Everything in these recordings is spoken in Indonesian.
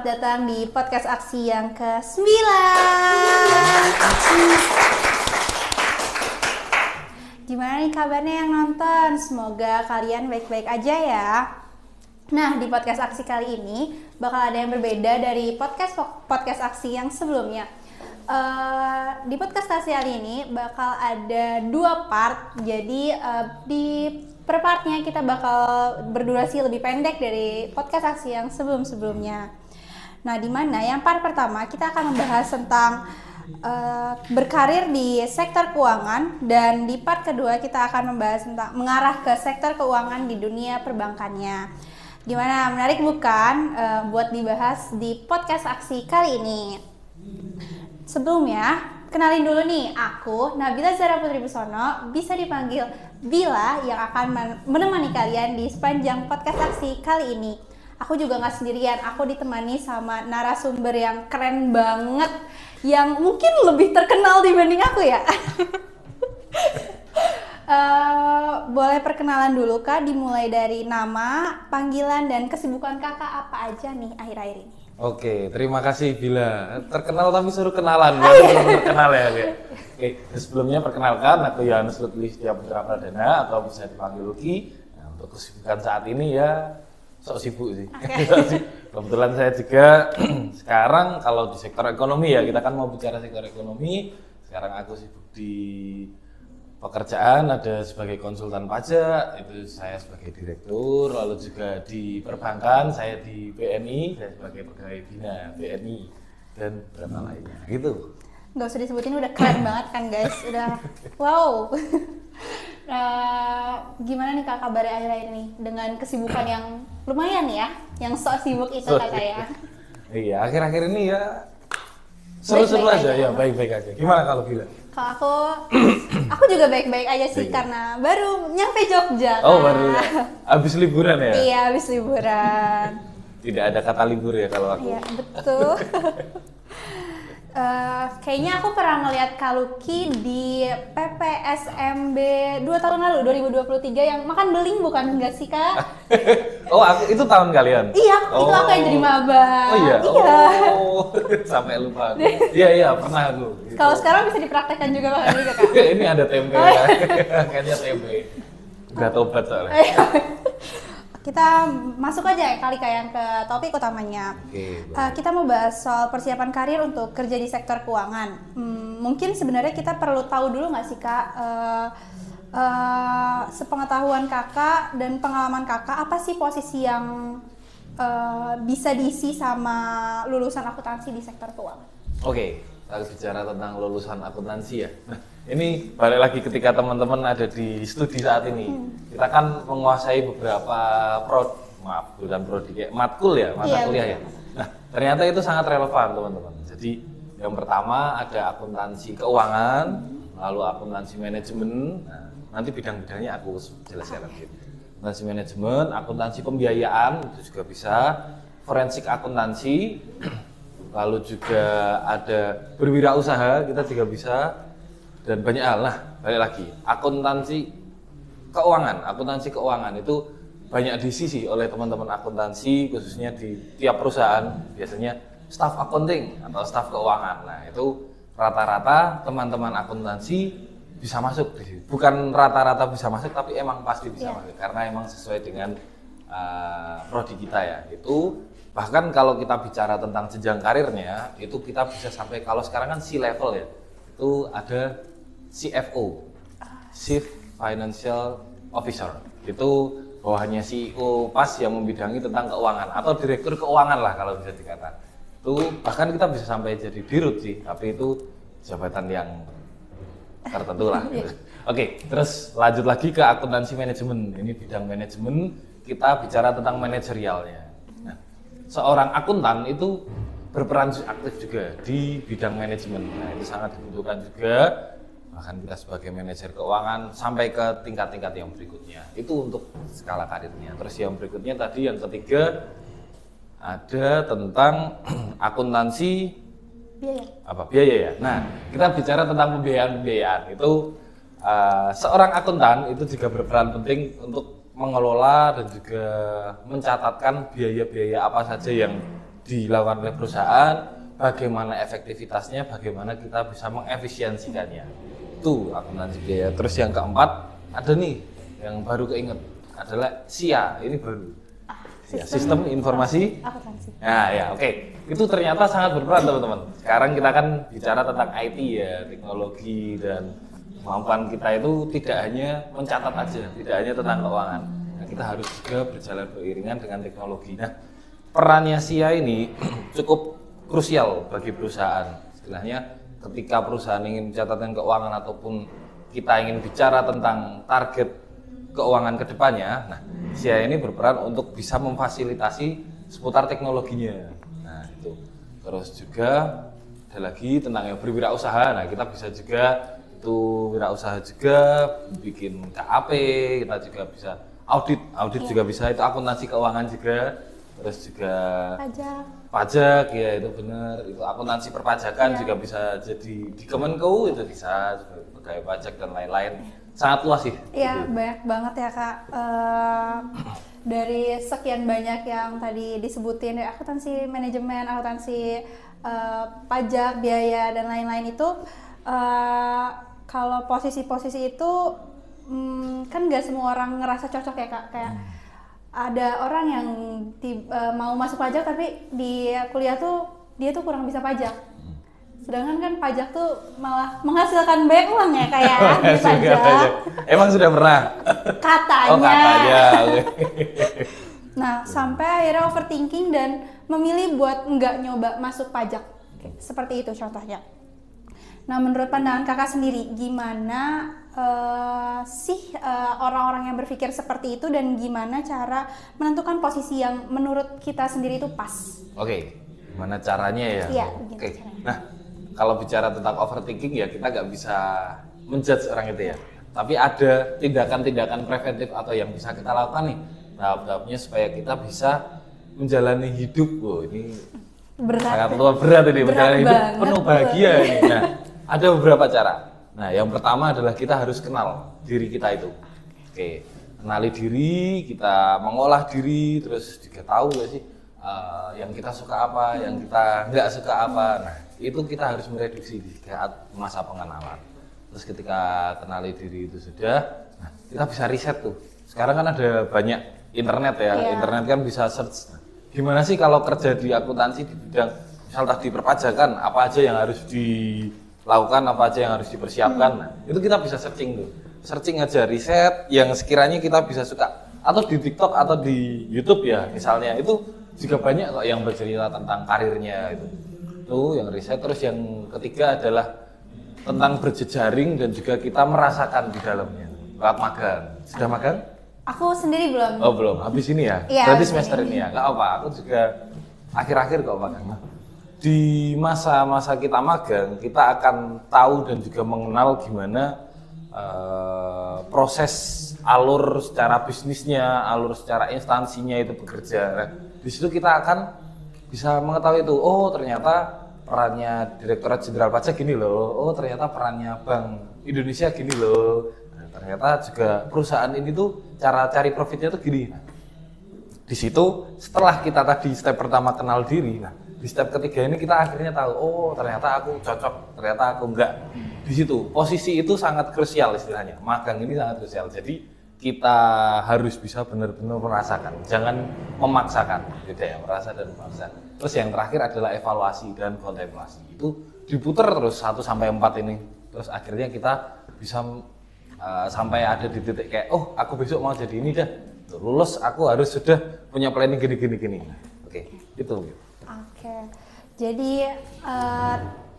datang di podcast aksi yang ke-9. Gimana nih kabarnya yang nonton? Semoga kalian baik-baik aja ya. Nah, di podcast aksi kali ini bakal ada yang berbeda dari podcast aksi yang sebelumnya. Di podcast aksi kali ini bakal ada 2 part. Jadi di per partnya kita bakal berdurasi lebih pendek dari podcast aksi yang sebelum-sebelumnya. Nah, di mana yang part pertama kita akan membahas tentang berkarir di sektor keuangan, dan di part kedua kita akan membahas tentang mengarah ke sektor keuangan di dunia perbankannya. Gimana, menarik bukan buat dibahas di podcast aksi kali ini? Sebelumnya, kenalin dulu nih, aku Nabila Zara Putri Busono, bisa dipanggil Bila, yang akan menemani kalian di sepanjang podcast aksi kali ini. Aku juga nggak sendirian, aku ditemani sama narasumber yang keren banget, yang mungkin lebih terkenal dibanding aku ya. Boleh perkenalan dulu Kak, dimulai dari nama, panggilan, dan kesibukan Kakak apa aja nih akhir-akhir ini. Oke, terima kasih Bila. Terkenal tapi suruh kenalan, belum terkenal ya. Oke, sebelumnya perkenalkan, aku Yohanes Lutfi Setia Putra Pradana atau bisa dipanggil Luki. Nah, untuk kesibukan saat ini ya sok sibuk sih. Okay. Kebetulan saya juga sekarang kalau di sektor ekonomi ya, kita kan mau bicara sektor ekonomi. Sekarang aku sibuk di pekerjaan, ada sebagai konsultan pajak, itu saya sebagai direktur, lalu juga di perbankan, saya di BNI, saya sebagai pegawai bina BNI, dan beberapa lainnya, gitu. Nggak usah disebutin, udah keren banget kan guys, udah wow. Gimana nih Kak kabarnya akhir-akhir ini dengan kesibukan yang lumayan ya, yang sok sibuk itu Kakak ya? Iya, akhir-akhir ini ya seru-seru aja ya, baik-baik aja. Gimana kalau Bila? Kalau aku juga baik-baik aja sih, karena baru nyampe Jogja. Oh, baru ya? Abis liburan ya? Iya, abis liburan. Tidak ada kata libur ya kalau aku? Iya, betul. Kayaknya aku pernah ngeliat Kak Luki di PPSMB 2 tahun lalu, 2023, yang makan beling bukan enggak sih Kak? Oh, itu tahun kalian? Iya, itu aku yang jadi maba. Oh iya? Iya. Oh, sampai lupa. Iya, pernah aku. Gitu. Kalau sekarang bisa dipraktekkan juga Kak juga Kak? Ini ada tempe ya, kayaknya tempe. Udah tobat soalnya. Kita masuk aja ya kali yang ke topik utamanya. Oke, kita mau bahas soal persiapan karir untuk kerja di sektor keuangan. Mungkin sebenarnya kita perlu tahu dulu nggak sih Kak, sepengetahuan Kakak dan pengalaman Kakak, apa sih posisi yang bisa diisi sama lulusan akuntansi di sektor keuangan? Oke, kita bicara tentang lulusan akuntansi ya. Nah, ini balik lagi ketika teman-teman ada di studi saat ini. Kita kan menguasai beberapa matkul ya, mata kuliah ya. Nah, ternyata itu sangat relevan teman-teman. Jadi yang pertama ada akuntansi keuangan, lalu akuntansi manajemen. Nah, nanti bidang-bidangnya aku jelaskan nanti. Akuntansi manajemen, akuntansi pembiayaan itu juga bisa, forensik akuntansi, lalu juga ada berwirausaha, kita juga bisa, dan banyak hal. Nah, balik lagi, akuntansi keuangan itu banyak diisi oleh teman-teman akuntansi, khususnya di tiap perusahaan, biasanya staff accounting atau staff keuangan. Nah, itu rata-rata teman-teman akuntansi bisa masuk di sini. Bukan rata-rata bisa masuk, tapi emang pasti bisa masuk, karena emang sesuai dengan prodi kita ya. Itu bahkan kalau kita bicara tentang jenjang karirnya, itu kita bisa sampai, kalau sekarang kan C-level ya, itu ada CFO, Chief Financial Officer. Itu bawahannya CEO pas yang membidangi tentang keuangan, atau direktur keuangan lah kalau bisa dikatakan. Itu bahkan kita bisa sampai jadi dirut sih, tapi itu jabatan yang tertentu lah. Oke, terus lanjut lagi ke akuntansi manajemen. Ini bidang manajemen, kita bicara tentang manajerialnya. Nah, seorang akuntan itu berperan aktif juga di bidang manajemen. Nah, itu sangat dibutuhkan juga. Bahkan kita sebagai manajer keuangan sampai ke tingkat-tingkat yang berikutnya. Itu untuk skala karirnya. Terus yang berikutnya tadi, yang ketiga, ada tentang akuntansi biaya ya. Nah, kita bicara tentang pembiayaan. Itu seorang akuntan itu juga berperan penting untuk mengelola dan juga mencatatkan biaya-biaya apa saja yang dilakukan oleh perusahaan, bagaimana efektivitasnya, bagaimana kita bisa mengefisiensikannya. Itu akuntansi biaya. Terus yang keempat ada nih yang baru keinget adalah SIA, ini baru. Sistem informasi akuntansi. Nah ya oke. Itu ternyata sangat berperan teman-teman. Sekarang kita kan bicara tentang IT ya, teknologi dan kemampuan kita itu tidak hanya mencatat aja, tidak hanya tentang keuangan. Nah, kita harus juga berjalan beriringan dengan teknologi. Nah, perannya SIA ini cukup krusial bagi perusahaan. Istilahnya ketika perusahaan ingin mencatatkan keuangan ataupun kita ingin bicara tentang target keuangan ke depannya, nah SIA ini berperan untuk bisa memfasilitasi seputar teknologinya. Nah, itu. Terus juga ada lagi tentang yang berwirausaha. Nah, kita bisa juga itu wirausaha juga bikin KAP, kita juga bisa audit juga bisa, itu akuntansi keuangan juga. Terus juga pajak ya itu benar, itu akuntansi perpajakan juga bisa jadi di Kemenko, itu bisa sebagai pajak dan lain-lain. Sangat luas sih. Iya, banyak banget ya Kak. Dari sekian banyak yang tadi disebutin, dari akuntansi manajemen, akuntansi pajak, biaya dan lain-lain itu, kalau posisi-posisi itu kan nggak semua orang ngerasa cocok ya Kak. Kayak ada orang yang mau masuk pajak tapi di kuliah tuh dia tuh kurang bisa pajak. Sedangkan kan pajak tuh malah menghasilkan banyak uang ya kayak di pajak. Emang sudah pernah? Katanya. Oh katanya. Nah sampai akhirnya overthinking dan memilih buat nggak nyoba masuk pajak. Seperti itu contohnya. Nah menurut pandangan kakak sendiri gimana orang-orang yang berpikir seperti itu dan gimana cara menentukan posisi yang menurut kita sendiri itu pas? Oke, gimana caranya ya? Iya, Oke. Nah, kalau bicara tentang overthinking ya kita nggak bisa menjudge orang itu ya. Tapi ada tindakan-tindakan preventif atau yang bisa kita lakukan nih. Tahap-tahapnya supaya kita bisa menjalani hidup. Wow, ini sangat berat ini, menjalani hidup penuh bahagia ini. Nah, ada beberapa cara. Nah, yang pertama adalah kita harus kenal diri kita itu. Oke, kenali diri, kita mengolah diri, terus juga tahu gak sih yang kita suka apa, yang kita nggak suka apa. Nah, itu kita harus mereduksi di saat masa pengenalan. Terus ketika kenali diri itu sudah, nah, kita bisa riset tuh. Sekarang kan ada banyak internet ya, internet kan bisa search. Gimana sih kalau kerja di akuntansi di bidang misal tadi perpajakan, apa aja yang harus dilakukan, apa aja yang harus dipersiapkan. Nah, itu kita bisa searching tuh. Searching aja, riset yang sekiranya kita bisa suka. Atau di TikTok atau di YouTube ya misalnya, itu juga banyak kok yang bercerita tentang karirnya itu. Itu yang riset. Terus yang ketiga adalah tentang berjejaring dan juga kita merasakan di dalamnya. Lewat magang. Sudah magang? Aku sendiri belum. Oh belum, habis ini ya? Iya, berarti semester ini ya? Gak apa, aku juga akhir-akhir kok magang. Di masa-masa kita magang, kita akan tahu dan juga mengenal gimana proses alur secara bisnisnya, alur secara instansinya itu bekerja. Nah, di situ kita akan bisa mengetahui itu, oh ternyata perannya Direktorat Jenderal Pajak gini loh, oh ternyata perannya Bank Indonesia gini loh, nah, ternyata juga perusahaan ini tuh cara cari profitnya tuh gini. Nah, di situ setelah kita tadi step pertama kenal diri, nah di step ketiga ini kita akhirnya tahu, oh ternyata aku cocok, ternyata aku enggak. Di situ posisi itu sangat krusial istilahnya, magang ini sangat krusial. Jadi kita harus bisa benar-benar merasakan, jangan memaksakan, beda ya, merasa dan memaksa. Terus yang terakhir adalah evaluasi dan kontemplasi. Itu diputar terus 1 sampai 4 ini. Terus akhirnya kita bisa sampai ada di titik kayak, oh aku besok mau jadi ini dah. Lulus aku harus sudah punya planning gini. Oke, itu. Oke. Jadi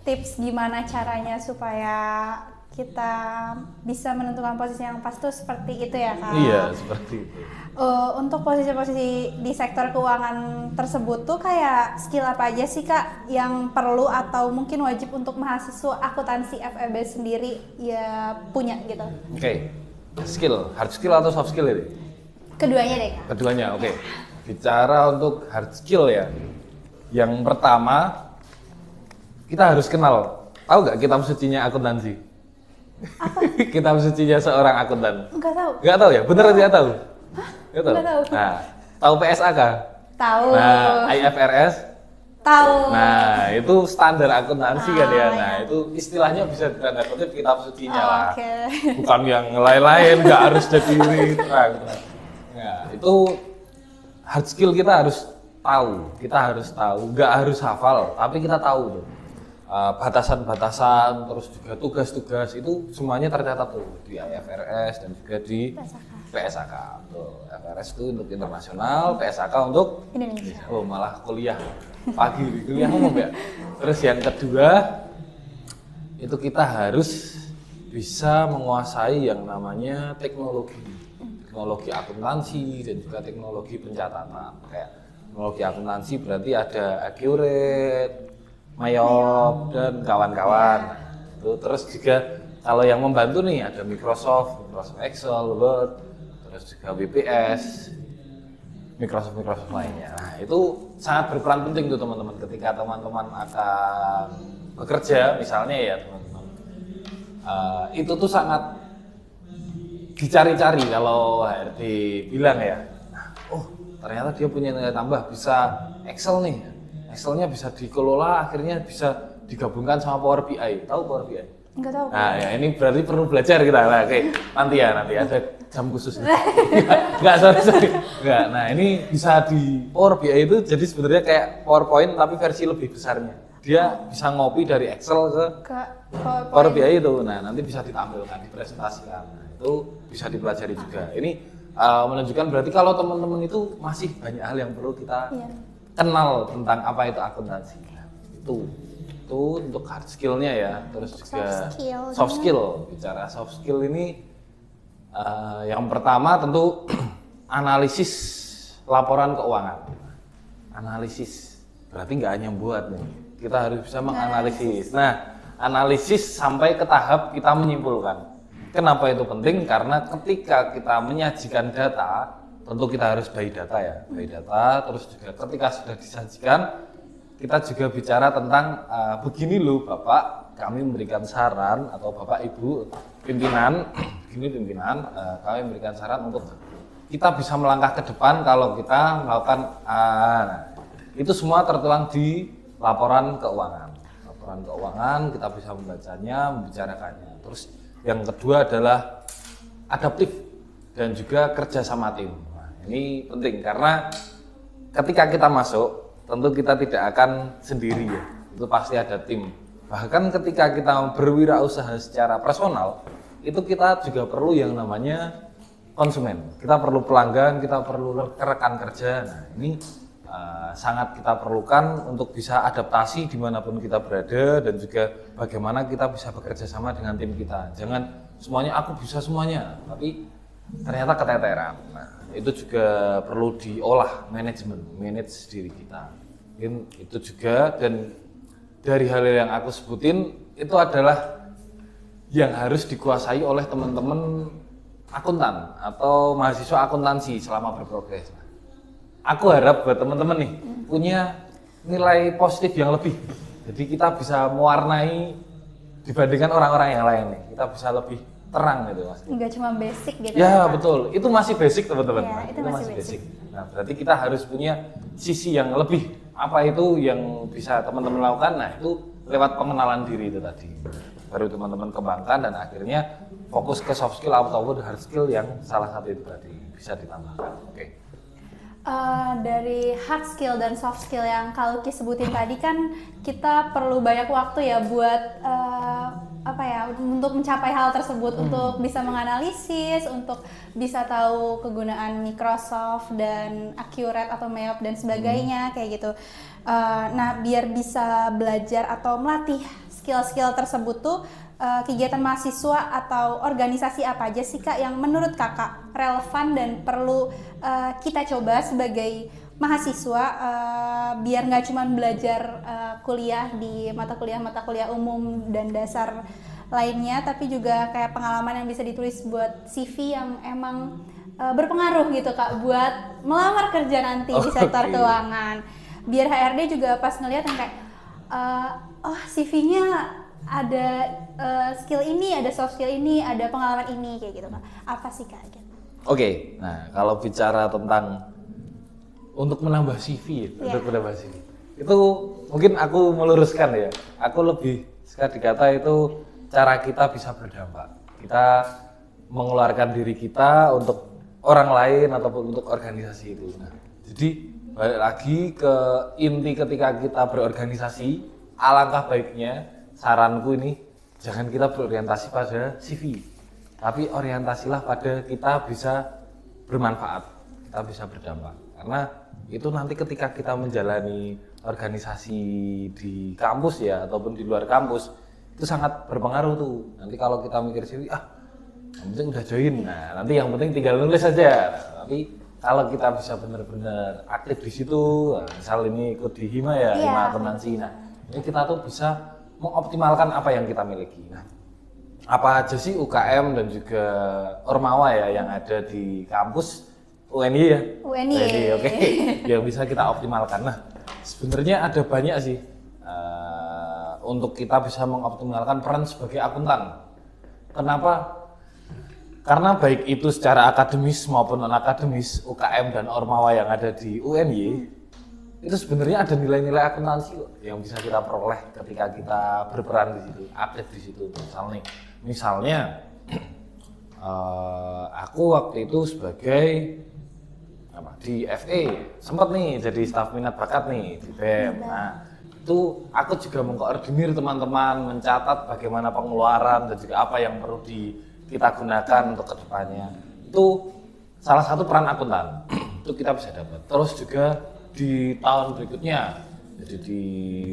tips gimana caranya supaya kita bisa menentukan posisi yang pas tuh seperti itu ya Kak? Iya, seperti itu. Untuk posisi-posisi di sektor keuangan tersebut tuh kayak skill apa aja sih Kak yang perlu atau mungkin wajib untuk mahasiswa akuntansi FEB sendiri ya punya gitu? Oke. Skill, hard skill atau soft skill ini? Keduanya deh Kak. Keduanya, oke. Bicara untuk hard skill ya. Yang pertama, kita harus kenal. Tahu nggak kitab sucinya akuntansi? Apa? Kitab sucinya seorang akuntan. Enggak tahu. Enggak tahu ya? Beneran tidak tahu? Hah? Enggak tahu. Nah, tahu PSA kah? Tahu. Nah, IFRS Tahu. Nah, itu standar akuntansi kan ya. Nah, iya. itu istilahnya bisa tanda kutip kitab sucinya lah. Oke. Bukan yang lain-lain, nggak harus jadi terang. Nah, itu hard skill kita harus tahu. Kita harus tahu, nggak harus hafal, tapi kita tahu tuh. Batasan-batasan, terus juga tugas-tugas itu semuanya tercatat tuh di IFRS dan juga di PSAK. Tuh, IFRS itu untuk internasional, PSAK untuk Indonesia. Oh, malah kuliah pagi kuliah ngomong ya. Terus yang kedua itu kita harus bisa menguasai yang namanya teknologi akuntansi dan juga teknologi pencatatan. Kayak teknologi akuntansi berarti ada Accurate, Mayop dan kawan-kawan. Itu terus juga kalau yang membantu nih ada Microsoft Excel, Word, terus juga WPS, Microsoft lainnya. Nah, itu sangat berperan penting tuh teman-teman ketika teman-teman akan bekerja misalnya ya teman-teman. Itu tuh sangat dicari-cari kalau HRD bilang ya. Nah, oh ternyata dia punya nilai tambah bisa Excel nih. Excelnya bisa dikelola akhirnya bisa digabungkan sama Power BI. Tahu Power BI? Enggak tahu. Nah, ya ini berarti perlu belajar kita lah. Oke, nanti ada jam khusus. Enggak, sorry. Enggak. Nah, ini bisa di Power BI itu jadi sebenarnya kayak PowerPoint tapi versi lebih besarnya. Dia bisa ngopi dari Excel ke Power BI itu. Nah, nanti bisa ditampilkan, dipresentasikan. Nah, itu bisa dipelajari juga. Ini menunjukkan berarti kalau teman-teman itu masih banyak hal yang perlu kita kenal tentang apa itu akuntansi. Nah, itu untuk hard skill-nya ya, terus untuk juga soft skill. Bicara soft skill ini yang pertama tentu analisis laporan keuangan. Analisis berarti nggak hanya buat nih, kita harus bisa menganalisis. Nah, analisis sampai ke tahap kita menyimpulkan. Kenapa itu penting? Karena ketika kita menyajikan data, tentu kita harus by data ya, terus juga ketika sudah disajikan kita juga bicara tentang begini loh Bapak, kami memberikan saran atau Bapak Ibu pimpinan, kami memberikan saran untuk kita bisa melangkah ke depan kalau kita melakukan nah, itu semua tertuang di laporan keuangan. Laporan keuangan kita bisa membacanya, membicarakannya. Terus yang kedua adalah adaptif dan juga kerja sama tim. Nah, ini penting karena ketika kita masuk tentu kita tidak akan sendiri ya, itu pasti ada tim. Bahkan ketika kita berwirausaha secara personal, itu kita juga perlu yang namanya konsumen. Kita perlu pelanggan, kita perlu rekan kerja. Nah, ini sangat kita perlukan untuk bisa adaptasi dimanapun kita berada dan juga bagaimana kita bisa bekerja sama dengan tim kita. Jangan semuanya aku bisa semuanya, tapi ternyata keteteran. Nah, itu juga perlu diolah manage diri kita. Mungkin itu juga, dan dari hal yang aku sebutin itu adalah yang harus dikuasai oleh teman-teman akuntan atau mahasiswa akuntansi selama berprogres. Aku harap buat teman-teman nih punya nilai positif yang lebih. Jadi kita bisa mewarnai dibandingkan orang-orang yang lain nih. Kita bisa lebih terang gitu Mas. Enggak cuma basic gitu. Ya betul, itu masih basic teman-teman. Ya, itu masih basic. Nah berarti kita harus punya sisi yang lebih. Apa itu yang bisa teman-teman lakukan? Nah itu lewat pengenalan diri itu tadi. Baru teman-teman kembangkan dan akhirnya fokus ke soft skill ataupun hard skill yang salah satu itu tadi bisa ditambahkan. Oke. Dari hard skill dan soft skill yang kalau Lucky sebutin tadi kan kita perlu banyak waktu ya buat untuk mencapai hal tersebut, untuk bisa menganalisis, untuk bisa tahu kegunaan Microsoft dan Accurate atau Mayop dan sebagainya kayak gitu. Nah biar bisa belajar atau melatih skill-skill tersebut tuh kegiatan mahasiswa atau organisasi apa aja sih Kak yang menurut Kakak relevan dan perlu kita coba sebagai mahasiswa biar nggak cuma belajar kuliah di mata kuliah umum dan dasar lainnya, tapi juga kayak pengalaman yang bisa ditulis buat CV yang emang berpengaruh gitu Kak buat melamar kerja nanti di sektor keuangan. Biar HRD juga pas ngeliat yang kayak CV-nya ada skill ini, ada soft skill ini, ada pengalaman ini kayak gitu Kak. Apa sih Kak? Oke, nah kalau bicara tentang untuk menambah CV, untuk menambah CV, itu mungkin aku meluruskan ya. Aku lebih suka dikata itu cara kita bisa berdampak. Kita mengeluarkan diri kita untuk orang lain ataupun untuk organisasi itu. Nah, jadi balik lagi ke inti ketika kita berorganisasi, alangkah baiknya saranku ini jangan kita berorientasi pada CV, tapi orientasilah pada kita bisa bermanfaat, kita bisa berdampak. Karena itu nanti ketika kita menjalani organisasi di kampus ya ataupun di luar kampus itu sangat berpengaruh tuh. Nanti kalau kita mikir CV, yang penting udah join, nah nanti yang penting tinggal nulis saja. Nah, tapi kalau kita bisa benar-benar aktif di situ, misal ini ikut di HIMA ya, HIMA akuntansi, nah ini kita tuh bisa mengoptimalkan apa yang kita miliki. Nah, apa aja sih UKM dan juga Ormawa ya yang ada di kampus UNY ya? UNY, oke. Yang bisa kita optimalkan. Nah, sebenarnya ada banyak sih untuk kita bisa mengoptimalkan peran sebagai akuntan. Kenapa? Karena baik itu secara akademis maupun non-akademis, UKM dan Ormawa yang ada di UNY, itu sebenarnya ada nilai-nilai akuntansi yang bisa kita peroleh ketika kita berperan di situ, aktif di situ. Misalnya, aku waktu itu sebagai di FA, sempat nih jadi staf minat bakat nih di BEM. Nah, itu aku juga mengkoordinir teman-teman, mencatat bagaimana pengeluaran dan juga apa yang perlu kita gunakan untuk kedepannya. Itu salah satu peran akuntan itu kita bisa dapat. Terus juga di tahun berikutnya jadi di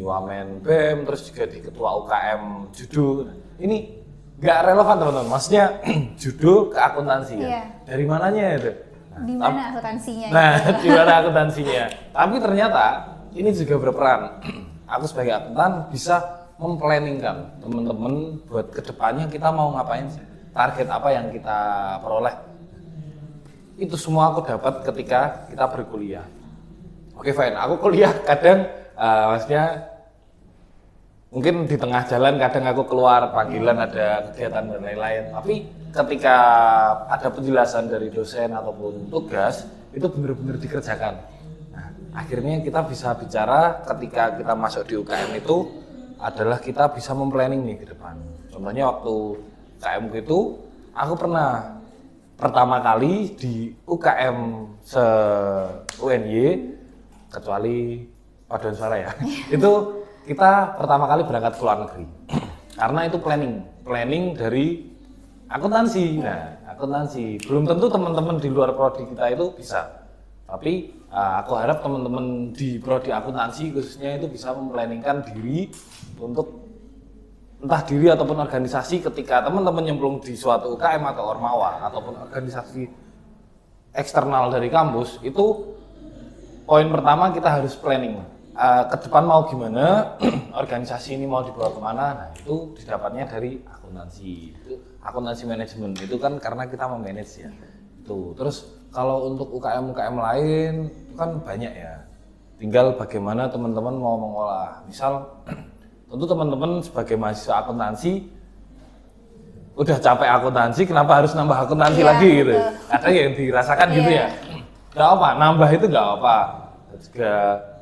Wamen BEM, terus juga di ketua UKM Judo. Ini nggak relevan teman-teman, maksudnya judo ke akuntansi ya. Dari mananya itu? Di mana akuntansinya? Nah, di mana akuntansinya? Tapi ternyata ini juga berperan. Aku sebagai akuntan bisa memplanningkan teman-teman buat kedepannya kita mau ngapain sih? Target apa yang kita peroleh. Itu semua aku dapat ketika kita berkuliah. Oke, fine. Aku kuliah kadang maksudnya mungkin di tengah jalan kadang aku keluar panggilan ada kegiatan dan lain-lain. Tapi ketika ada penjelasan dari dosen ataupun tugas itu benar-benar dikerjakan. Nah, akhirnya kita bisa bicara ketika kita masuk di UKM itu adalah kita bisa memplanning nih ke depan. Contohnya waktu UKM itu, aku pernah pertama kali di UKM se-UNY, kecuali paduan suara ya, itu kita pertama kali berangkat ke luar negeri. Karena itu planning dari akuntansi. Nah, akuntansi, belum tentu teman-teman di luar prodi kita itu bisa. Tapi aku harap teman-teman di prodi akuntansi khususnya itu bisa memplanningkan diri untuk entah diri ataupun organisasi ketika teman-teman nyemplung di suatu UKM atau Ormawa ataupun organisasi eksternal dari kampus, itu poin pertama kita harus planning ke depan mau gimana, organisasi ini mau dibawa kemana. Nah, itu didapatnya dari akuntansi, itu akuntansi manajemen, itu kan karena kita memanage ya itu. Terus kalau untuk UKM lain itu kan banyak ya, tinggal bagaimana teman-teman mau mengolah. Misal tentu teman-teman sebagai mahasiswa akuntansi udah capek akuntansi, kenapa harus nambah akuntansi lagi gitu? Ada yang dirasakan gitu ya. Nggak apa, nambah itu nggak apa. Juga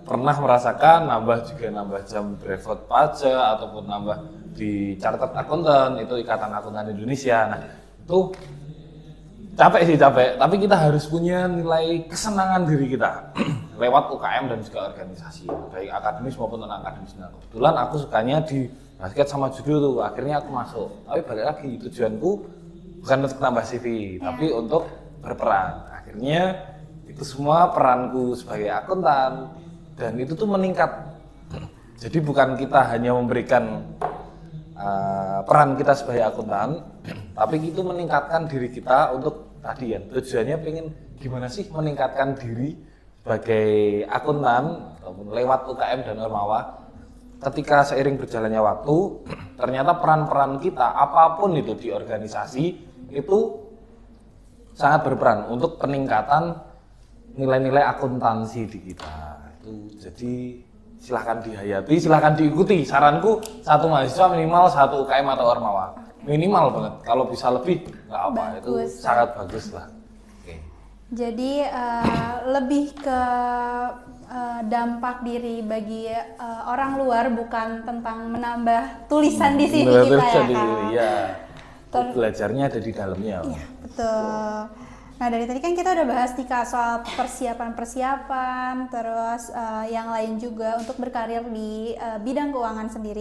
pernah merasakan nambah jam brevet pajak ataupun nambah di Chartered Accountant, itu Ikatan Akuntan Indonesia. Nah, itu capek, tapi kita harus punya nilai kesenangan diri kita lewat UKM dan juga organisasi, baik akademis maupun non-akademis. Nah, kebetulan aku sukanya di basket sama judo tuh, akhirnya aku masuk. Tapi balik lagi, tujuanku bukan untuk tambah CV, tapi untuk berperan. Akhirnya itu semua peranku sebagai akuntan, dan itu tuh meningkat. Jadi bukan kita hanya memberikan peran kita sebagai akuntan, tapi itu meningkatkan diri kita untuk tadi ya, tujuannya pengen gimana sih meningkatkan diri sebagai akuntan ataupun lewat UKM dan Ormawa. Ketika seiring berjalannya waktu, ternyata peran-peran kita apapun itu di organisasi itu sangat berperan untuk peningkatan nilai-nilai akuntansi di kita. Itu jadi silahkan dihayati, silahkan diikuti. Saranku satu mahasiswa minimal satu UKM atau Ormawa, minimal banget. Kalau bisa lebih nggak apa, itu sangat bagus lah. Jadi lebih ke dampak diri bagi orang luar, bukan tentang menambah tulisan di CV Menambah kita tulisan ya di Kak. CV, ya. Belajarnya ada di dalamnya. Iya, betul. Nah, dari tadi kan kita udah bahas nih Kak soal persiapan-persiapan, terus yang lain juga untuk berkarir di bidang keuangan sendiri.